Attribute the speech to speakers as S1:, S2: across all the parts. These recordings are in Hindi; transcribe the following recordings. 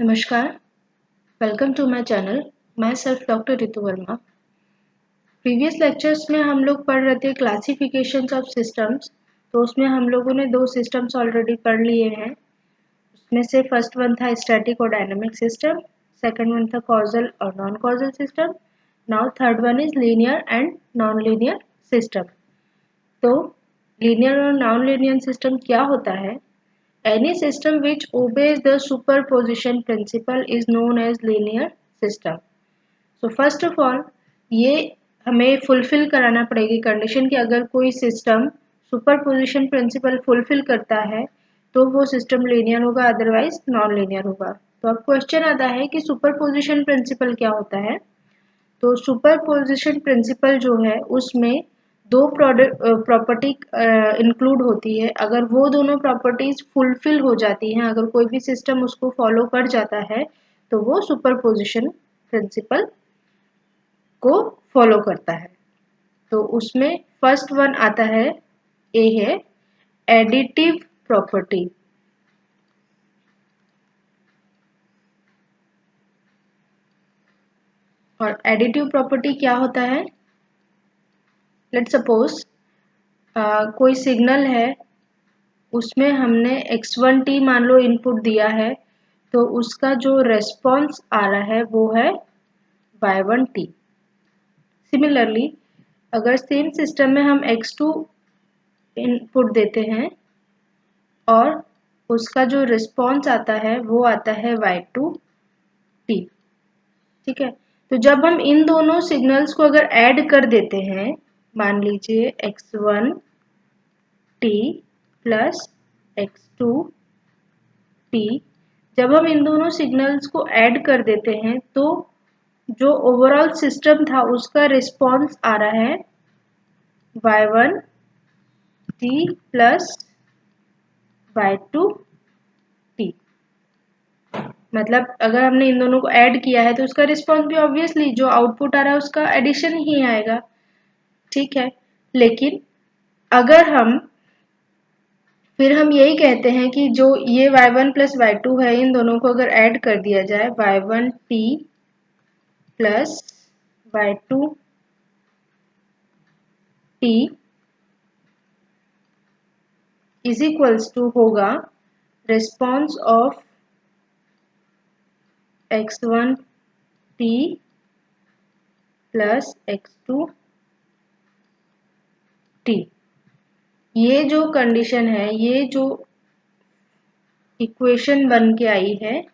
S1: नमस्कार, welcome to my channel. Myself doctor Ritu Verma. Previous lectures में हम लोग पढ़ रहे थे क्लासिफिकेशंस ऑफ सिस्टम्स। तो उसमें हम लोगों ने दो सिस्टम्स ऑलरेडी पढ़ लिए हैं। उसमें से फर्स्ट वन था स्टैटिक और डायनामिक सिस्टम, सेकंड वन था कॉजल और non causal system. Now third one is linear and non linear system. तो लीनियर और नॉन लीनियर सिस्टम क्या होता है? Any system which obeys the superposition principle is known as linear system. So first of all, ये हमें फुलफिल कराना पड़ेगी कंडीशन कि अगर कोई सिस्टम सुपरपोजिशन प्रिंसिपल फुलफिल करता है तो वो सिस्टम लीनियर होगा, अदरवाइज नॉन लीनियर होगा। तो अब क्वेश्चन आता है कि सुपरपोजिशन प्रिंसिपल क्या होता है। तो सुपरपोजिशन प्रिंसिपल जो है उसमें दो प्रॉपर्टी इंक्लूड होती है। अगर वो दोनों प्रॉपर्टीज फुलफिल हो जाती हैं, अगर कोई भी सिस्टम उसको फॉलो कर जाता है तो वो सुपरपोजिशन प्रिंसिपल को फॉलो करता है। तो उसमें फर्स्ट वन आता है, ए है एडिटिव प्रॉपर्टी। और एडिटिव प्रॉपर्टी क्या होता है? लेट्स सपोज कोई सिग्नल है, उसमें हमने x1t मान लो इनपुट दिया है, तो उसका जो रेस्पॉन्स आ रहा है वो है y1t। सिमिलरली अगर सेम सिस्टम में हम x2 इनपुट देते हैं और उसका जो रिस्पॉन्स आता है वो आता है y2t। ठीक है, तो जब हम इन दोनों सिग्नल्स को अगर ऐड कर देते हैं, मान लीजिए x1t प्लस x2t, जब हम इन दोनों सिग्नल्स को ऐड कर देते हैं तो जो ओवरऑल सिस्टम था उसका रिस्पॉन्स आ रहा है y1t प्लस y2t। मतलब अगर हमने इन दोनों को ऐड किया है तो उसका रिस्पॉन्स भी ऑब्वियसली जो आउटपुट आ रहा है उसका एडिशन ही आएगा। ठीक है, लेकिन अगर फिर हम यही कहते हैं कि जो ये y1 प्लस y2 है, इन दोनों को अगर ऐड कर दिया जाए y1t plus y2t is equals to होगा response of x1t plus x2t। ये जो कंडीशन है, ये जो इक्वेशन बन के आई है,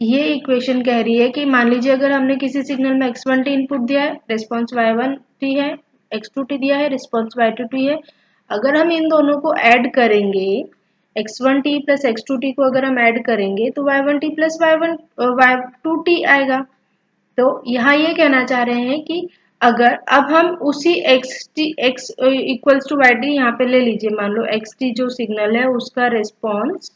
S1: ये इक्वेशन कह रही है कि मान लीजिए अगर हमने किसी सिग्नल में x1t इनपुट दिया है, रिस्पॉन्स y1t है, x2t दिया है, रिस्पॉन्स y2t है। अगर हम इन दोनों को ऐड करेंगे, x1t प्लस x2t को अगर हम ऐड करेंगे तो y1t प्लस y2t आएगा। तो यहाँ ये कहना चाह रहे हैं कि अगर अब हम उसी x equals to y t यहाँ पे ले लीजिए, मान लो xt जो सिग्नल है उसका रिस्पॉन्स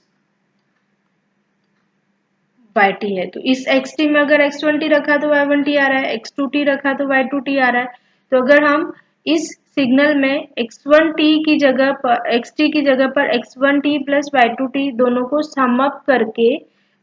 S1: yt है, तो इस xt में अगर x1t रखा तो y1t आ रहा है, x2t रखा तो y2t आ रहा है। तो अगर हम इस सिग्नल में x1t की जगह पर xt की जगह पर x1t प्लस y2t दोनों को सम अप करके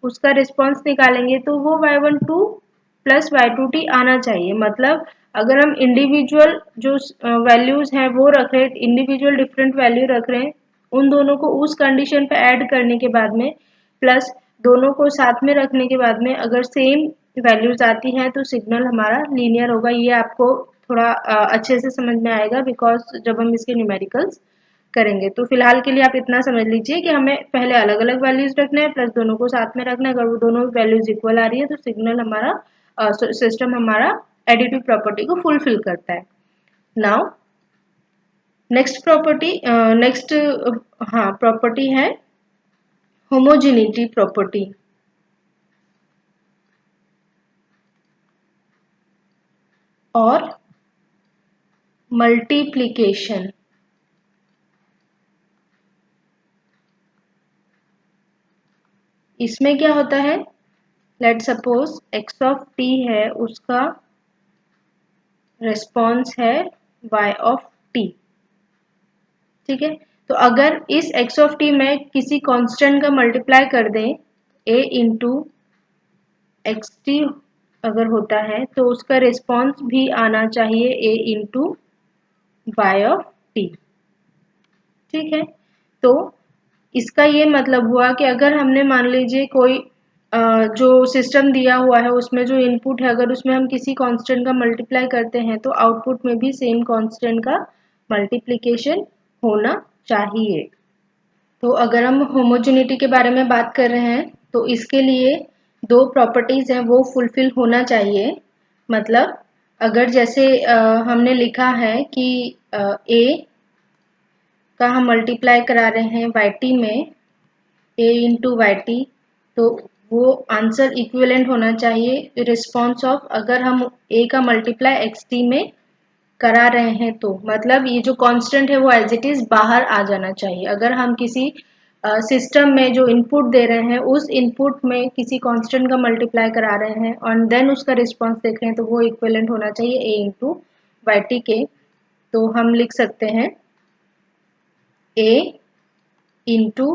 S1: उसका रिस्पॉन्स निकालेंगे तो वो y12 प्लस y2t आना चाहिए। मतलब अगर हम इंडिविजुअल जो वैल्यूज हैं वो रख रहे हैं, इंडिविजुअल डिफरेंट वैल्यू रख रहे हैं, उन दोनों को उस कंडीशन पे ऐड करने के बाद में प्लस दोनों को साथ में रखने के बाद में अगर सेम वैल्यूज आती हैं तो सिग्नल हमारा लीनियर होगा। ये आपको थोड़ा अच्छे से समझ में आएगा बिकॉज जब हम इसके न्यूमेरिकल्स करेंगे। तो फिलहाल के लिए आप इतना समझ लीजिए कि हमें पहले अलग अलग वैल्यूज रखना है प्लस दोनों को साथ में रखना है। अगर वो दोनों वैल्यूज इक्वल आ रही है तो सिग्नल हमारा सिस्टम हमारा एडिटिव प्रॉपर्टी को फुलफिल करता है। नाउ नेक्स्ट प्रॉपर्टी है होमोजेनिटी प्रॉपर्टी। और मल्टीप्लिकेशन। इसमें क्या होता है, let suppose x of t है, उसका रिस्पॉन्स है y ऑफ t। ठीक है, तो अगर इस x ऑफ टी में किसी कांस्टेंट का मल्टीप्लाई कर दें a इंटू एक्स टी अगर होता है तो उसका रिस्पॉन्स भी आना चाहिए a into y of t. ठीक है, तो इसका ये मतलब हुआ कि अगर हमने मान लीजिए कोई जो सिस्टम दिया हुआ है उसमें जो इनपुट है अगर उसमें हम किसी कांस्टेंट का मल्टीप्लाई करते हैं तो आउटपुट में भी सेम कांस्टेंट का मल्टीप्लिकेशन होना चाहिए। तो अगर हम होमोजेनिटी के बारे में बात कर रहे हैं तो इसके लिए दो प्रॉपर्टीज हैं वो फुलफिल होना चाहिए। मतलब अगर जैसे हमने लिखा है कि a का हम मल्टीप्लाई करा रहे हैं वाई टी में a इंटू वाई टी, तो वो आंसर इक्विवेलेंट होना चाहिए रिस्पॉन्स ऑफ अगर हम a का मल्टीप्लाई एक्स टी में करा रहे हैं तो मतलब ये जो कांस्टेंट है वो एज इट इज बाहर आ जाना चाहिए। अगर हम किसी सिस्टम में जो इनपुट दे रहे हैं उस इनपुट में किसी कांस्टेंट का मल्टीप्लाई करा रहे हैं और देन उसका रिस्पॉन्स देख रहे हैं तो वो इक्विवेलेंट होना चाहिए a इंटू वाई टी के। तो हम लिख सकते हैं a into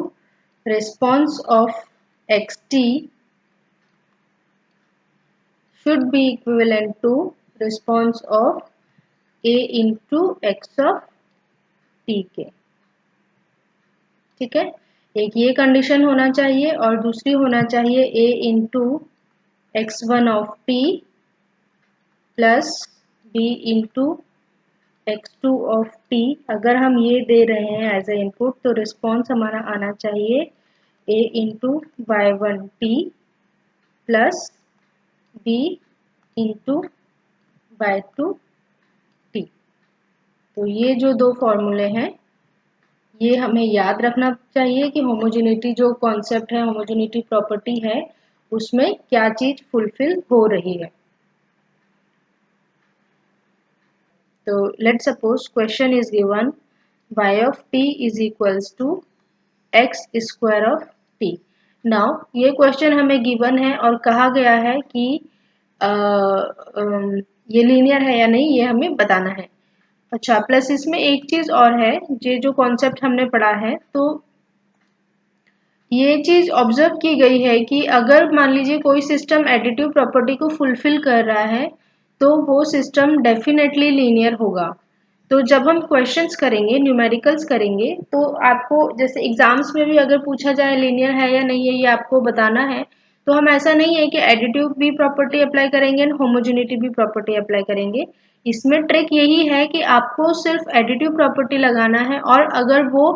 S1: response of x T should be equivalent to response of a into x of t के। ठीक है, एक ये कंडीशन होना चाहिए और दूसरी होना चाहिए a into x one of t plus b into x two of t. अगर हम ये दे रहे हैं एज ए इनपुट तो रिस्पॉन्स हमारा आना चाहिए a into y one t plus b into y two t. तो ये जो दो फॉर्मूले हैं ये हमें याद रखना चाहिए कि होमोजेनिटी जो कॉन्सेप्ट है होमोजेनिटी प्रॉपर्टी है उसमें क्या चीज फुलफिल हो रही है। तो let suppose question is given y of t is equals to x square of t। Now ये क्वेश्चन हमें गिवन है और कहा गया है कि ये लीनियर है या नहीं ये हमें बताना है। अच्छा, प्लस इसमें एक चीज और है, ये जो कॉन्सेप्ट हमने पढ़ा है तो ये चीज ऑब्जर्व की गई है कि अगर मान लीजिए कोई सिस्टम एडिटिव प्रॉपर्टी को फुलफिल कर रहा है तो वो सिस्टम डेफिनेटली लीनियर होगा। तो जब हम क्वेश्चंस करेंगे न्यूमेरिकल्स करेंगे तो आपको जैसे एग्जाम्स में भी अगर पूछा जाए लीनियर है या नहीं है ये आपको बताना है। तो हम ऐसा नहीं है कि एडिटिव भी प्रॉपर्टी अप्लाई करेंगे और होमोजेनिटी भी प्रॉपर्टी अप्लाई करेंगे। इसमें ट्रिक यही है कि आपको सिर्फ एडिटिव प्रॉपर्टी लगाना है और अगर वो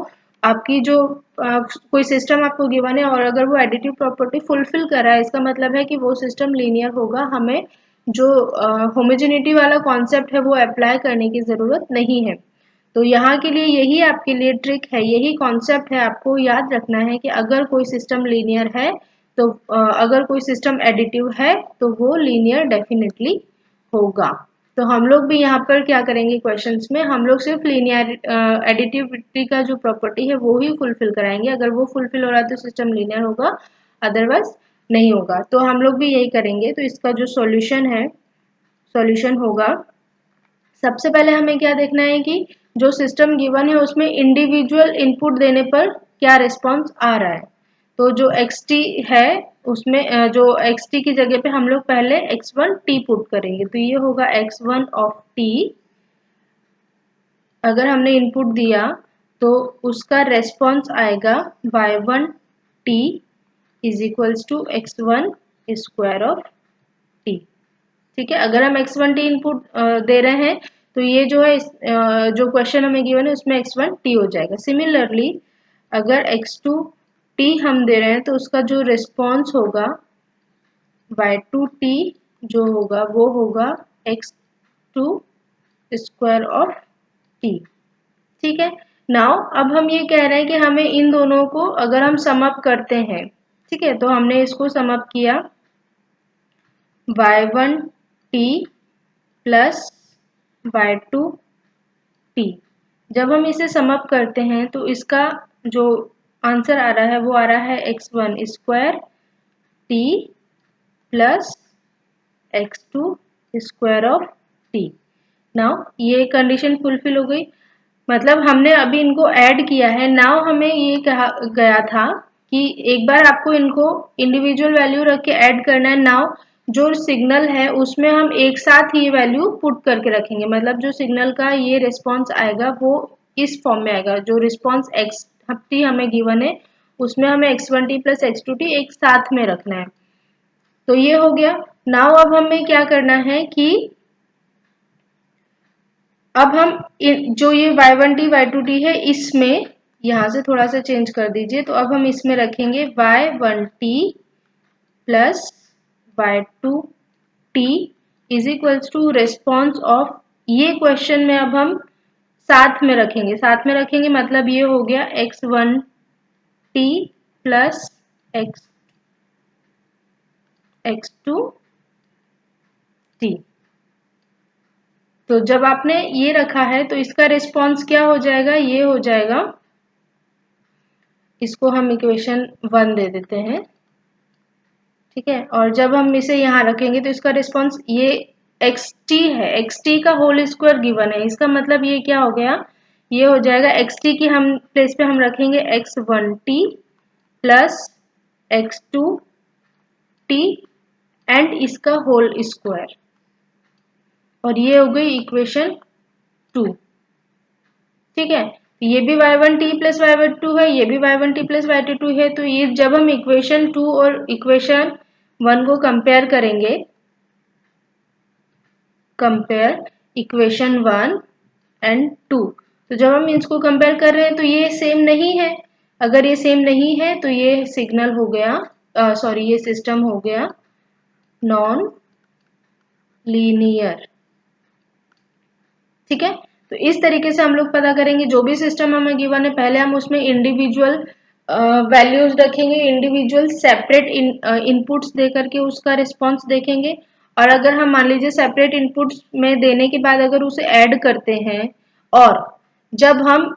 S1: आपकी जो कोई सिस्टम आपको गिवन है और अगर वो एडिटिव प्रॉपर्टी फुलफिल कर रहा है इसका मतलब है कि वो सिस्टम लीनियर होगा। हमें जो होमोजेनिटी वाला कॉन्सेप्ट है वो अप्लाई करने की ज़रूरत नहीं है। तो यहाँ के लिए यही आपके लिए ट्रिक है, यही कॉन्सेप्ट है, आपको याद रखना है कि अगर कोई सिस्टम लीनियर है तो अगर कोई सिस्टम एडिटिव है तो वो लीनियर डेफिनेटली होगा। तो हम लोग भी यहाँ पर क्या करेंगे क्वेश्चंस में हम लोग सिर्फ लीनियर एडिटिविटी का जो प्रॉपर्टी है वो ही फुलफिल कराएंगे। अगर वो फुलफिल हो रहा है तो सिस्टम लीनियर होगा, अदरवाइज नहीं होगा। तो हम लोग भी यही करेंगे। तो इसका जो सॉल्यूशन है सॉल्यूशन होगा, सबसे पहले हमें क्या देखना है कि जो सिस्टम गिवन है उसमें इंडिविजुअल इनपुट देने पर क्या रिस्पॉन्स आ रहा है। तो जो xt है उसमें जो xt की जगह पे हम लोग पहले x1 t पुट करेंगे तो ये होगा x1 ऑफ t। अगर हमने इनपुट दिया तो उसका रेस्पॉन्स आएगा y1 t is equals to x1 square of t। ठीक है, अगर हम x1 t इनपुट दे रहे हैं तो ये जो है जो क्वेश्चन हमें गिवन है उसमें x1 t हो जाएगा। सिमिलरली अगर x2 t हम दे रहे हैं तो उसका जो रिस्पॉन्स होगा y2 t जो होगा वो होगा x2 स्क्वायर ऑफ t। ठीक है, नाउ अब हम ये कह रहे हैं कि हमें इन दोनों को अगर हम सम अप करते हैं, ठीक है, तो हमने इसको सम अप किया y1 t plus y2 t। जब हम इसे सम अप करते हैं तो इसका जो आंसर आ रहा है वो आ रहा है x1 square t plus x2 square of t। Now ये कंडीशन फुलफिल हो गई। मतलब हमने अभी इनको ऐड किया है। नाउ हमें ये कहा गया था कि एक बार आपको इनको इंडिविजुअल वैल्यू रख के ऐड करना है। नाउ जो सिग्नल है उसमें हम एक साथ ये वैल्यू पुट करके रखेंगे, मतलब जो सिग्नल का ये रिस्पॉन्स आएगा वो इस फॉर्म में आएगा। जो रिस्पॉन्स एक्स टी हमें गिवन है उसमें हमें x1t प्लस x2t एक साथ में रखना है। तो ये हो गया। नाउ अब हमें क्या करना है कि अब हम जो ये y1t y2t है इसमें यहां से थोड़ा सा चेंज कर दीजिए। तो अब हम इसमें रखेंगे y1t plus y2t is equals to response of, ये क्वेश्चन में अब हम साथ में रखेंगे। साथ में रखेंगे मतलब ये हो गया x1t प्लस x2t। तो जब आपने ये रखा है तो इसका रिस्पॉन्स क्या हो जाएगा, ये हो जाएगा, इसको हम इक्वेशन 1 दे देते हैं, ठीक है। और जब हम इसे यहाँ रखेंगे तो इसका रिस्पॉन्स ये xt है, xt का होल स्क्वायर गिवन है। इसका मतलब ये क्या हो गया, ये हो जाएगा xt की हम प्लेस पे हम रखेंगे x1t प्लस x2t एंड इसका होल स्क्वायर, और ये हो गई इक्वेशन 2, ठीक है। तो ये भी y1t प्लस y2 है, ये भी y1t प्लस y2 है। तो ये जब हम इक्वेशन 2 और इक्वेशन 1 को कंपेयर करेंगे, कंपेयर इक्वेशन 1 एंड 2, तो जब हम इसको कंपेयर कर रहे हैं तो ये सेम नहीं है। अगर ये सेम नहीं है तो ये सिग्नल हो गया, सॉरी ये सिस्टम हो गया नॉन लीनियर, ठीक है। तो इस तरीके से हम लोग पता करेंगे जो भी सिस्टम हमें गिवन है, पहले हम उसमें इंडिविजुअल वैल्यूज रखेंगे, इंडिविजुअल सेपरेट इनपुट्स दे करके उसका रिस्पॉन्स देखेंगे। और अगर हम मान लीजिए सेपरेट इनपुट्स में देने के बाद अगर उसे ऐड करते हैं, और जब हम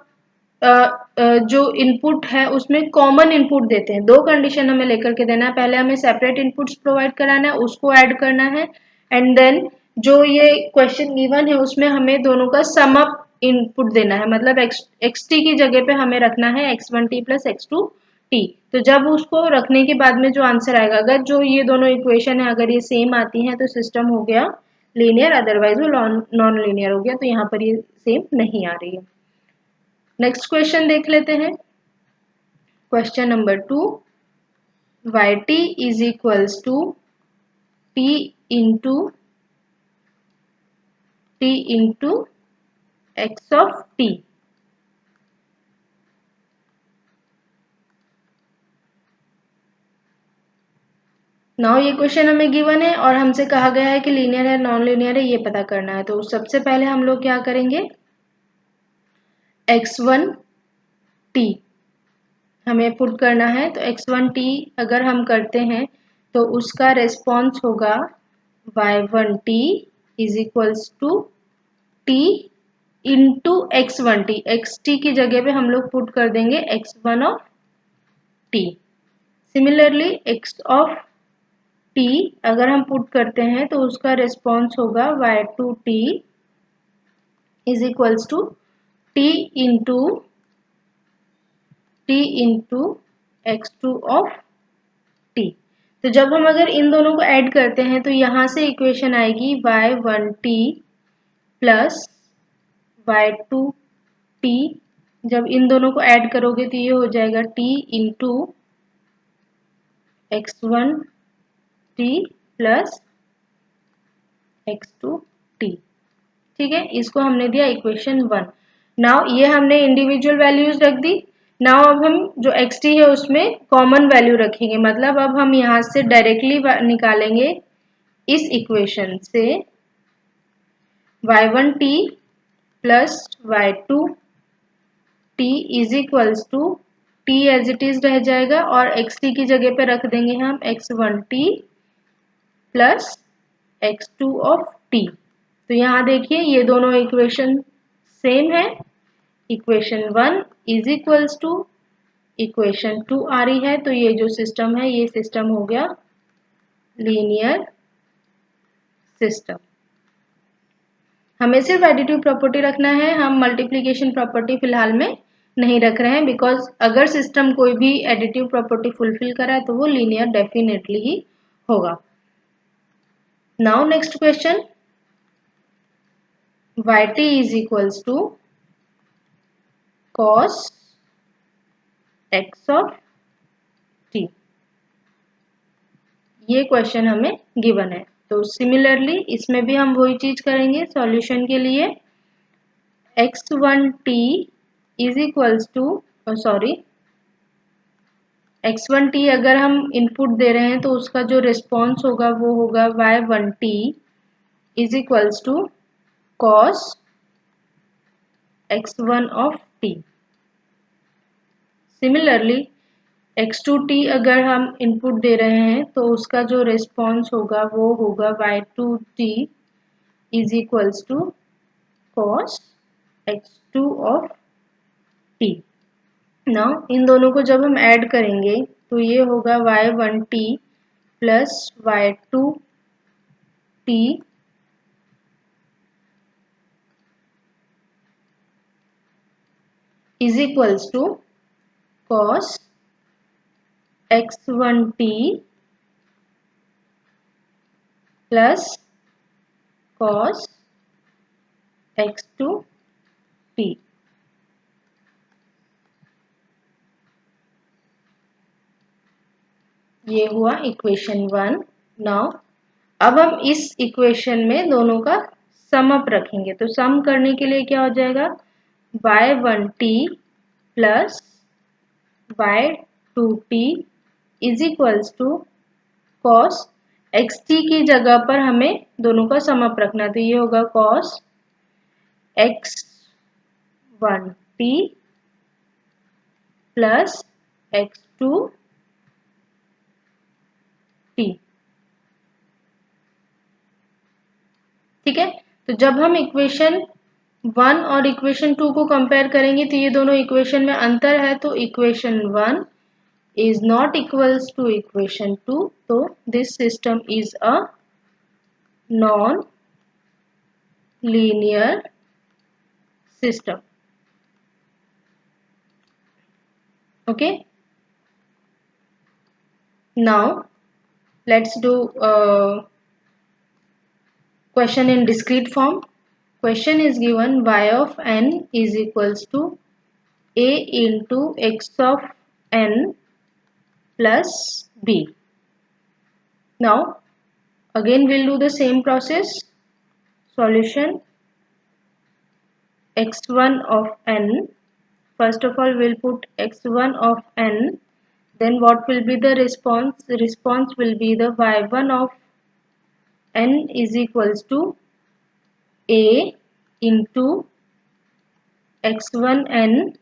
S1: जो इनपुट है उसमें कॉमन इनपुट देते हैं, दो कंडीशन हमें लेकर के देना है। पहले हमें सेपरेट इनपुट्स प्रोवाइड कराना है, उसको ऐड करना है, एंड देन जो ये क्वेश्चन गिवन है उसमें हमें दोनों का सम अप इनपुट देना है। मतलब एक्स टी की जगह पे हमें रखना है x1t प्लस x2t। तो जब उसको रखने के बाद में जो आंसर आएगा, अगर जो ये दोनों इक्वेशन है अगर ये सेम आती हैं तो सिस्टम हो गया लीनियर, अदरवाइज वो नॉन लीनियर हो गया। तो यहाँ पर ये सेम नहीं आ रही है। नेक्स्ट क्वेश्चन देख लेते हैं। Question number 2, yt is equals to t into x of t। Now ये क्वेश्चन हमें गिवन है और हमसे कहा गया है कि लीनियर है नॉन लीनियर है, ये पता करना है। तो सबसे पहले हम लोग क्या करेंगे, x1t हमें पुट करना है। तो x1t अगर हम करते हैं तो उसका रेस्पॉन्स होगा y1t is equals to t into x1t। xt की जगह पे हम लोग पुट कर देंगे x1 of t। Similarly x of t अगर हम पुट करते हैं तो उसका रेस्पॉन्स होगा y2t is equals to t into x2 of t। तो जब हम अगर इन दोनों को ऐड करते हैं तो यहाँ से इक्वेशन आएगी y1t प्लस y2t। जब इन दोनों को ऐड करोगे तो ये हो जाएगा t into x1t plus x2t, ठीक है। इसको हमने दिया इक्वेशन 1। नाउ ये हमने इंडिविजुअल वैल्यूज रख दी। नाउ अब हम जो xt है उसमें कॉमन वैल्यू रखेंगे, मतलब अब हम यहाँ से डायरेक्टली निकालेंगे इस इक्वेशन से y1t plus y2t is equals to t as it is रह जाएगा, और xt की जगह पे रख देंगे हम x1t plus x2 of t। तो यहाँ देखिए ये दोनों इक्वेशन सेम है। Equation 1 is equals to equation 2 आ रही है। तो ये जो सिस्टम है ये सिस्टम हो गया लीनियर सिस्टम। हमें सिर्फ एडिटिव प्रॉपर्टी रखना है, हम मल्टीप्लिकेशन प्रॉपर्टी फिलहाल में नहीं रख रहे हैं, बिकॉज अगर सिस्टम कोई भी एडिटिव प्रॉपर्टी फुलफिल करा है तो वो लीनियर डेफिनेटली ही होगा। Now next question, yt is equals to cos x of t, ये क्वेश्चन हमें गिवन है। तो सिमिलरली इसमें भी हम वही चीज करेंगे सॉल्यूशन के लिए। x1t is equals to x1t अगर हम इनपुट दे रहे हैं तो उसका जो रिस्पॉन्स होगा वो होगा y1t is equals to cos x1 of t। Similarly x2t अगर हम इनपुट दे रहे हैं तो उसका जो रिस्पॉन्स होगा वो होगा y2t is equals to cos x2 of t। Now इन दोनों को जब हम ऐड करेंगे तो ये होगा y1t plus y2t is equals to cos x1t plus cos x2t। ये हुआ इक्वेशन 1। नाउ अब हम इस इक्वेशन में दोनों का सम अप रखेंगे, तो सम करने के लिए क्या हो जाएगा y1t plus y2t is equals to cos xt की जगह पर हमें दोनों का सम अप रखना है, तो ये होगा cos x1t प्लस x2t। ठीक है, तो जब हम इक्वेशन 1 और इक्वेशन 2 को कंपेयर करेंगे तो ये दोनों इक्वेशन में अंतर है, तो equation 1 is not equals to equation 2, so this system is a non-linear system. Okay, now let's do question in discrete form. Question is given y of n is equals to a into x of n plus b. Now again we'll do the same process. Solution x1 of n, first of all we'll put x1 of n, then what will be the response? The response will be the y1 of n is equals to a into x1n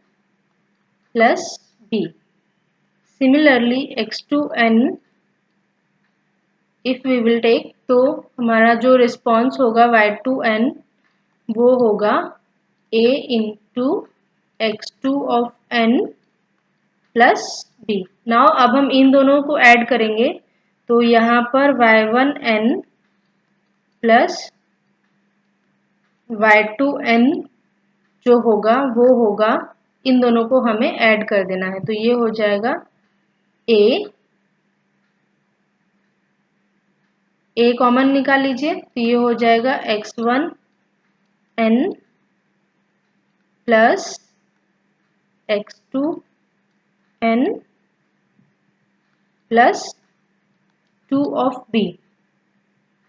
S1: plus b. Similarly x2n if we will take, तो हमारा जो रिस्पॉन्स होगा y2n वो होगा a into x2 of n plus b। Now अब हम इन दोनों को ऐड करेंगे तो यहाँ पर y1n प्लस y2n जो होगा वो होगा, इन दोनों को हमें ऐड कर देना है, तो ये हो जाएगा a कॉमन निकाल लीजिए, तो ये हो जाएगा x1n plus x2n plus 2 of b।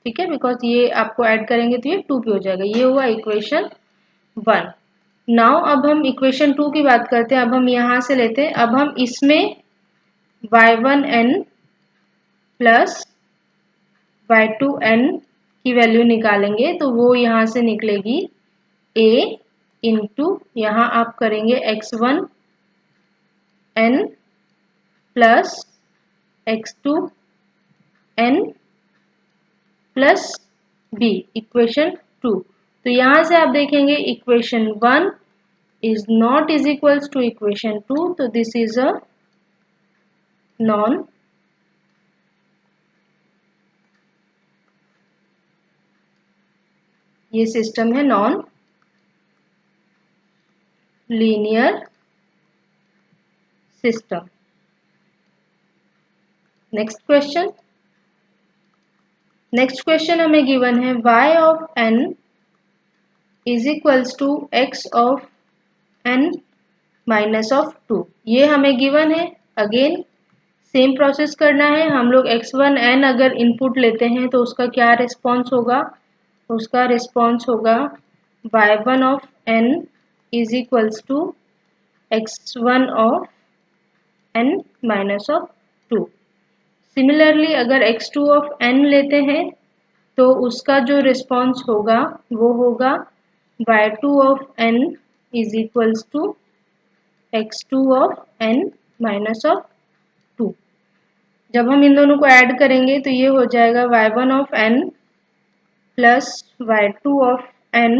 S1: ठीक है, बिकॉज ये आपको ऐड करेंगे तो ये 2 पे हो जाएगा। ये हुआ इक्वेशन 1। नाउ अब हम इक्वेशन 2 की बात करते हैं। अब हम यहाँ से लेते हैं, अब हम इसमें y1n प्लस y2n की वैल्यू निकालेंगे, तो वो यहाँ से निकलेगी a इंटू यहाँ आप करेंगे x1n plus x2n plus b, equation 2। तो यहाँ से आप देखेंगे equation 1 is not is equals to equation 2, तो this is a non ये सिस्टम है non linear system. Next question हमें गिवन है y of n is equals to x of n minus of 2। ये हमें गिवन है। अगेन सेम प्रोसेस करना है। हम लोग x1n अगर इनपुट लेते हैं तो उसका क्या रिस्पॉन्स होगा, उसका रिस्पॉन्स होगा y1 of n is equals to x1 of n minus of 2। Similarly अगर x2 ऑफ n लेते हैं तो उसका जो रिस्पॉन्स होगा वो होगा y2 of n is equals to x2 of n minus of 2। जब हम इन दोनों को ऐड करेंगे तो ये हो जाएगा y1 of n plus y2 of n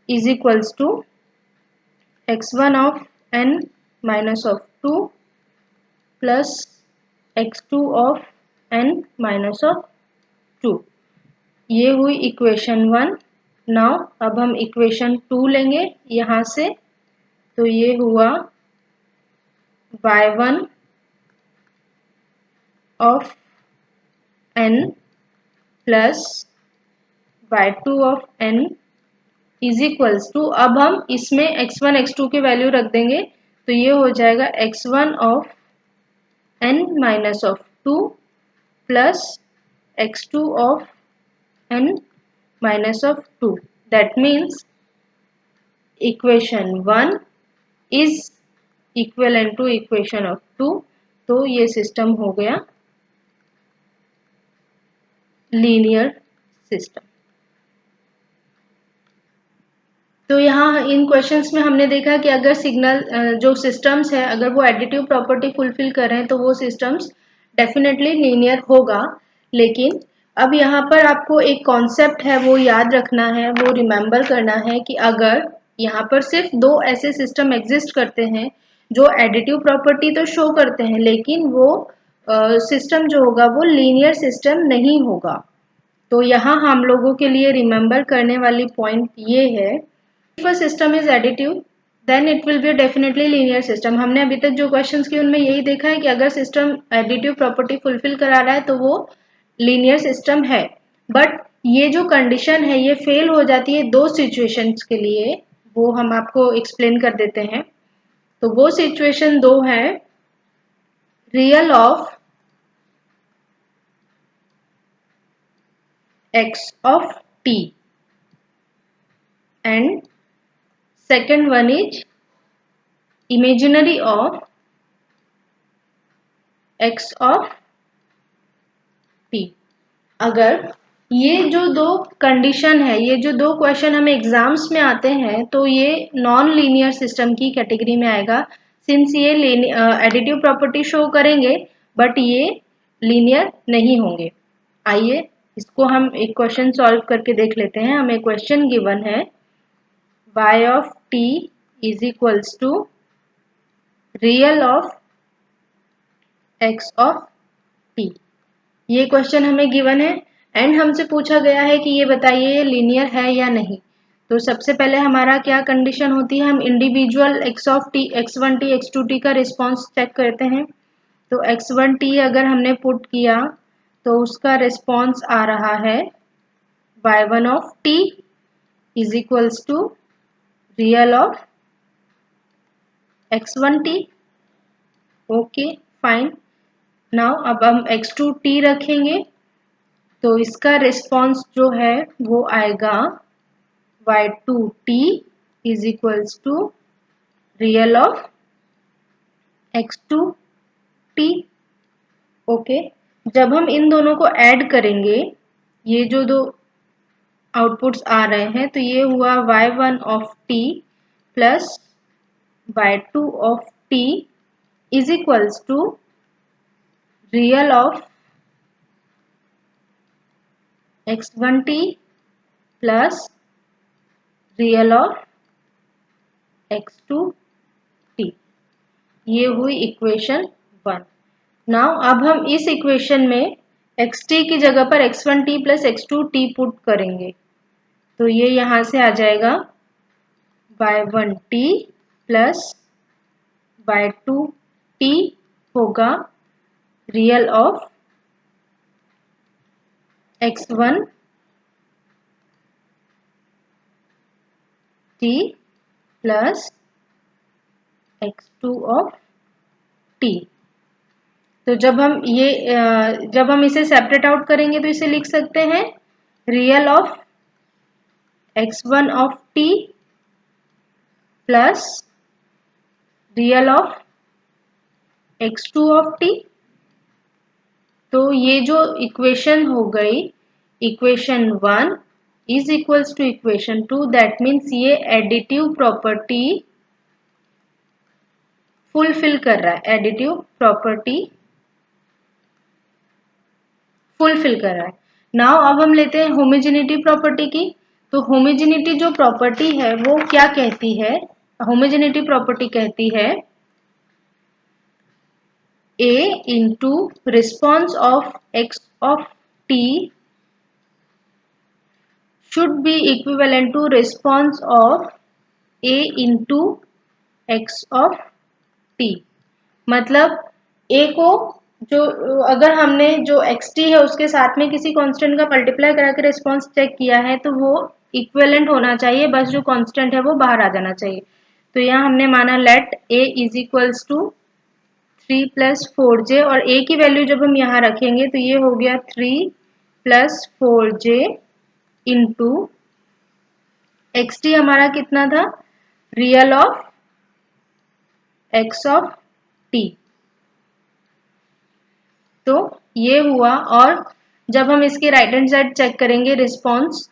S1: is equals to x1 of n minus of 2 plus x2 of n minus of 2। ये हुई इक्वेशन 1। नाउ अब हम इक्वेशन 2 लेंगे यहाँ से। तो ये हुआ y1 of n plus y2 of n is equals to, अब हम इसमें x1 x2 की वैल्यू रख देंगे तो ये हो जाएगा x1 of n minus of 2 plus x2 of n minus of 2. That means equation 1 is equivalent to equation of 2. तो ये सिस्टम हो गया लीनियर सिस्टम। तो यहाँ इन क्वेश्चंस में हमने देखा कि अगर सिग्नल जो सिस्टम्स है अगर वो एडिटिव प्रॉपर्टी फुलफिल कर रहे हैं तो वो सिस्टम्स डेफिनेटली लीनियर होगा। लेकिन अब यहाँ पर आपको एक कॉन्सेप्ट है वो याद रखना है, वो रिमेम्बर करना है कि अगर यहाँ पर सिर्फ दो ऐसे सिस्टम एग्जिस्ट करते हैं जो एडिटिव प्रॉपर्टी तो शो करते हैं लेकिन वो सिस्टम जो होगा वो लीनियर सिस्टम नहीं होगा। तो यहाँ हम लोगों के लिए रिमेम्बर करने वाली पॉइंट ये है, if a system is additive then it will be definitely linear system. हमने अभी तक जो क्वेश्चंस किए उनमें यही देखा है कि अगर सिस्टम एडिटिव प्रॉपर्टी फुलफिल करा रहा है तो वो लीनियर सिस्टम है। बट ये जो कंडीशन है ये फेल हो जाती है दो सिचुएशंस के लिए, वो हम आपको एक्सप्लेन कर देते हैं। तो वो सिचुएशन दो है, real of x of t and second one is imaginary of x of t। अगर ये जो दो कंडीशन है, ये जो दो क्वेश्चन हमें एग्जाम्स में आते हैं तो ये नॉन लीनियर सिस्टम की कैटेगरी में आएगा, सिंस ये एडिटिव प्रॉपर्टी शो करेंगे बट ये लीनियर नहीं होंगे। आइए इसको हम एक क्वेश्चन सॉल्व करके देख लेते हैं। हमें क्वेश्चन गिवन है y of t is equals to real of x of t। ये क्वेश्चन हमें गिवन है एंड हमसे पूछा गया है कि ये बताइए ये लीनियर है या नहीं। तो सबसे पहले हमारा क्या कंडीशन होती है, हम individual x of t, x1t, x2t का रिस्पॉन्स चेक करते हैं। तो x1t अगर हमने पुट किया तो उसका रिस्पॉन्स आ रहा है y1 of t is equals to real of x1t। Okay fine. Now अब हम x2t रखेंगे तो इसका रिस्पॉन्स जो है वो आएगा y2t is equals to real of x2t। Okay, जब हम इन दोनों को ऐड करेंगे, ये जो दो आउटपुट्स आ रहे हैं तो ये हुआ y1 of t plus y2 of t is equals to real of x1t plus real of x2t। ये हुई इक्वेशन 1। नाउ अब हम इस इक्वेशन में xt की जगह पर x1t प्लस x2t पुट करेंगे। तो ये यहाँ से आ जाएगा y1t प्लस y2t होगा real of x1 t plus x2 of t। तो जब हम इसे सेपरेट आउट करेंगे तो इसे लिख सकते हैं real of x1 of t plus real of x2 of t। तो ये जो इक्वेशन हो गई equation 1 is equals to equation 2, that means ये एडिटिव प्रॉपर्टी फुलफिल कर रहा है, एडिटिव प्रॉपर्टी फुलफिल कर रहा है। नाउ अब हम लेते हैं होमोजेनिटी प्रॉपर्टी की। तो होमोजेनिटी जो प्रॉपर्टी है वो क्या कहती है? होमोजेनिटी प्रॉपर्टी कहती है A into response of x of t should be equivalent to response of A into x of t। मतलब A को जो अगर हमने जो xt है उसके साथ में किसी कांस्टेंट का मल्टीप्लाई करा के रिस्पॉन्स चेक किया है तो वो इक्विवेलेंट होना चाहिए, बस जो कांस्टेंट है वो बाहर आ जाना चाहिए। तो यहाँ हमने माना let A is equals to 3 plus 4j और A की वैल्यू जब हम यहाँ रखेंगे तो ये हो गया 3 प्लस 4j इंटू xt हमारा कितना था? Real of x of t। तो ये हुआ, और जब हम इसके राइट हैंड साइड चेक करेंगे रिस्पॉन्स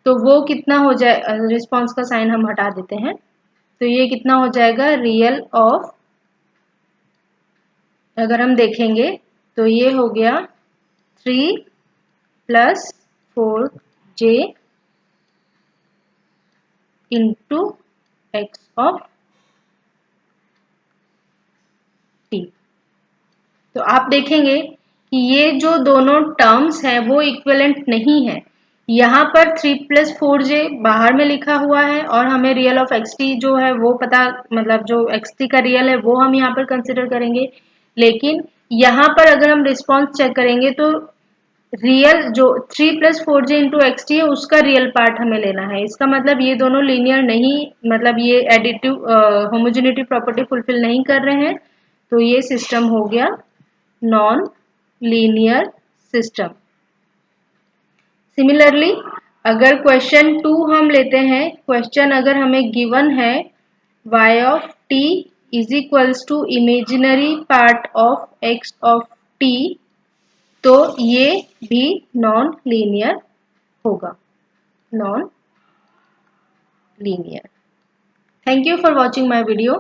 S1: तो वो कितना हो जाए, रिस्पॉन्स का साइन हम हटा देते हैं, तो ये कितना हो जाएगा रियल ऑफ, अगर हम देखेंगे तो ये हो गया 3 plus 4j into x of t। तो आप देखेंगे कि ये जो दोनों टर्म्स हैं वो इक्विवेलेंट नहीं है। यहाँ पर 3 प्लस 4j बाहर में लिखा हुआ है और हमें रियल ऑफ xt जो है वो पता, मतलब जो xt का रियल है वो हम यहाँ पर कंसिडर करेंगे। लेकिन यहाँ पर अगर हम रिस्पॉन्स चेक करेंगे तो रियल जो 3 plus 4j into x T है उसका रियल पार्ट हमें लेना है। इसका मतलब ये दोनों लीनियर नहीं, मतलब ये एडिटिव होमोजेनिटी प्रॉपर्टी फुलफिल नहीं कर रहे हैं, तो ये सिस्टम हो गया नॉन लीनियर सिस्टम। सिमिलरली अगर क्वेश्चन 2 हम लेते हैं, क्वेश्चन अगर हमें गिवन है y of t is equals to imaginary part of x of t, तो ये भी नॉन लीनियर होगा, non linear. Thank you for watching my video.